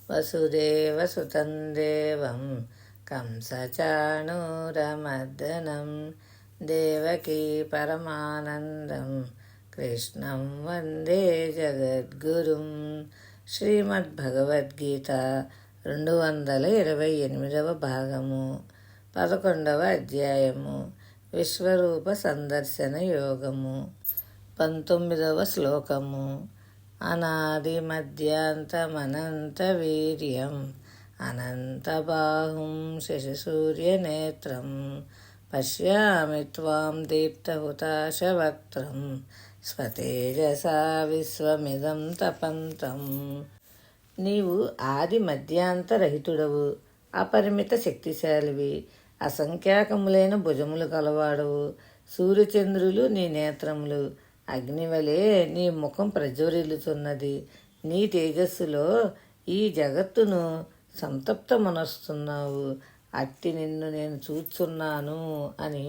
వసుదేవసుతం దేవం కంసచాణూరమర్దనం దేవకీ పరమానందం కృష్ణం వందే జగద్గురుం. శ్రీమద్భగవద్గీత 228వ భాగము 11వ అధ్యాయము విశ్వరూప సందర్శన యోగము 19వ శ్లోకము. అనాది మధ్యాంతమనంత వీర్యం అనంతబాహుం శశిసూర్యనేత్రం పశ్యామి త్వాం దీప్తహుతాశవక్త్రం స్వతేజసా విశ్వమిదం తపంతం. నీవు ఆది మధ్యాంతరహితుడవు, అపరిమిత శక్తిశాలివి, అసంఖ్యాకములైన భుజములు కలవాడవు. సూర్యచంద్రులు నీ నేత్రములు, అగ్నివలే నీ ముఖం ప్రజ్వరిల్లుతున్నది. నీ తేజస్సులో ఈ జగత్తును సంతప్తమనొస్తున్నావు. అట్టి నిన్ను నేను చూస్తున్నాను అని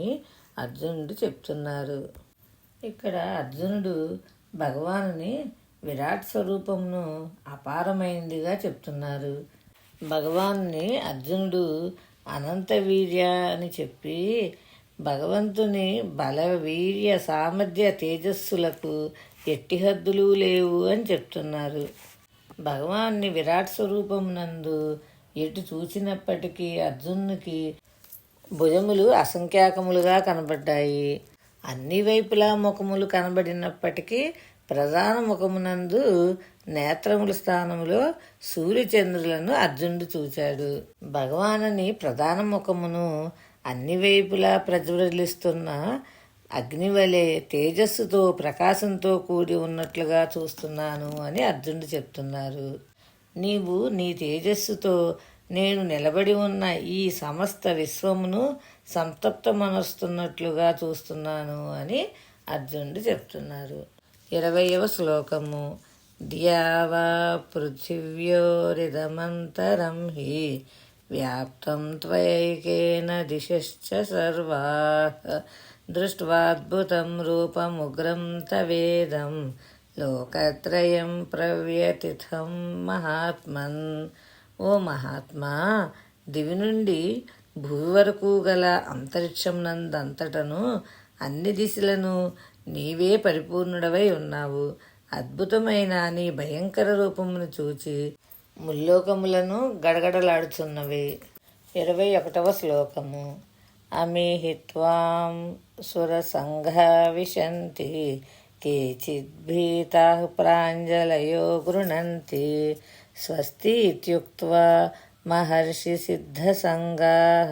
అర్జునుడు చెప్తున్నారు. ఇక్కడ అర్జునుడు భగవానుని విరాట్ స్వరూపమును అపారమైనదిగా చెప్తున్నారు. భగవానుని అర్జునుడు అనంత వీర్య అని చెప్పి భగవంతుని బల వీర్య సామర్థ్య తేజస్సులకు ఎట్టి హద్దులు లేవు అని చెప్తున్నారు. భగవాన్ని విరాట్ స్వరూపమునందు ఎటు చూచినప్పటికీ అర్జునునికి భుజములు అసంఖ్యాకములుగా కనబడ్డాయి. అన్ని వైపులా ముఖములు కనబడినప్పటికీ ప్రధాన ముఖమునందు నేత్రముల స్థానములో సూర్యచంద్రులను అర్జునుడు చూచాడు. భగవానుని ప్రధాన ముఖమును అన్ని వైపులా ప్రజ్వలిస్తున్న అగ్నివలే తేజస్సుతో ప్రకాశంతో కూడి ఉన్నట్లుగా చూస్తున్నాను అని అర్జునుడు చెప్తున్నారు. నీవు నీ తేజస్సుతో నేను నిలబడి ఉన్న ఈ సమస్త విశ్వమును సంతప్తమనొస్తున్నట్లుగా చూస్తున్నాను అని అర్జునుడు చెప్తున్నారు. 20వ శ్లోకము. ధ్యావా పృథివ్యోరిదమంతరం హి వ్యాప్తం త్వయైకేన దిశశ్చ సర్వాః దృష్ట్వాద్భుతం రూపముగ్రం తవేదం లోకత్రయం ప్రవ్యతిథం మహాత్మన్. ఓ మహాత్మా, దివి నుండి భూమి వరకు గల అంతరిక్షంనందంతటను అన్ని దిశలను నీవే పరిపూర్ణుడవై ఉన్నావు. అద్భుతమైన నీ భయంకర రూపమును చూచి ముల్లోకములను గడగడలాడుచున్నవి. 21వ శ్లోకము. అమీహిత్వాం సురసంఘా విశంతి కేచిద్భీతాః ప్రాంజలయో గృణంతి స్వస్తి ఇత్యుక్త్వా మహర్షి సిద్ధసంగాః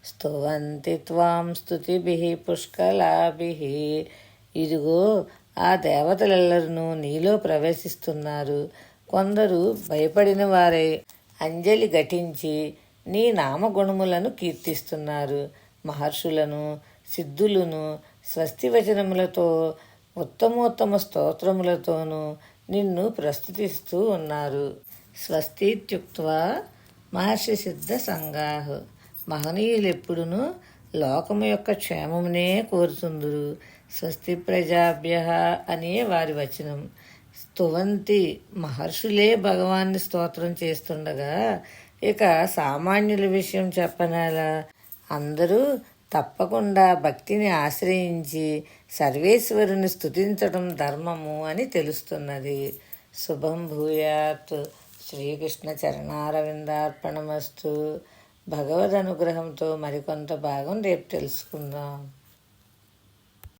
స్తువంతి త్వాం స్తుతిభిః పుష్కలాభిః. ఇదిగో ఆ దేవతలెల్లరూ నీలో ప్రవేశిస్తున్నారు. కొందరు భయపడిన వారై అంజలి ఘటించి నీ నామగుణములను కీర్తిస్తున్నారు. మహర్షులను సిద్ధులను స్వస్తి వచనములతో ఉత్తమోత్తమ స్తోత్రములతోనూ నిన్ను ప్రస్తుతిస్తూ ఉన్నారు. స్వస్తిత్యుక్త్వా మహర్షి సిద్ధ సంగాః. మహనీయులెప్పుడునూ లోకము యొక్క క్షేమమునే కోరుతుందురు. స్వస్తి ప్రజాభ్యః అనే వారి వచనం. స్తువంతి, మహర్షులే భగవాన్ని స్తోత్రం చేస్తుండగా ఇక సామాన్యుల విషయం చెప్పనేలా. అందరూ తప్పకుండా భక్తిని ఆశ్రయించి సర్వేశ్వరుని స్తుతించడం ధర్మము అని తెలుస్తున్నది. శుభం భూయాత్. శ్రీకృష్ణ చరణారవిందార్పణమస్తు. భగవద్ అనుగ్రహంతో మరికొంత భాగం రేపు తెలుసుకుందాం.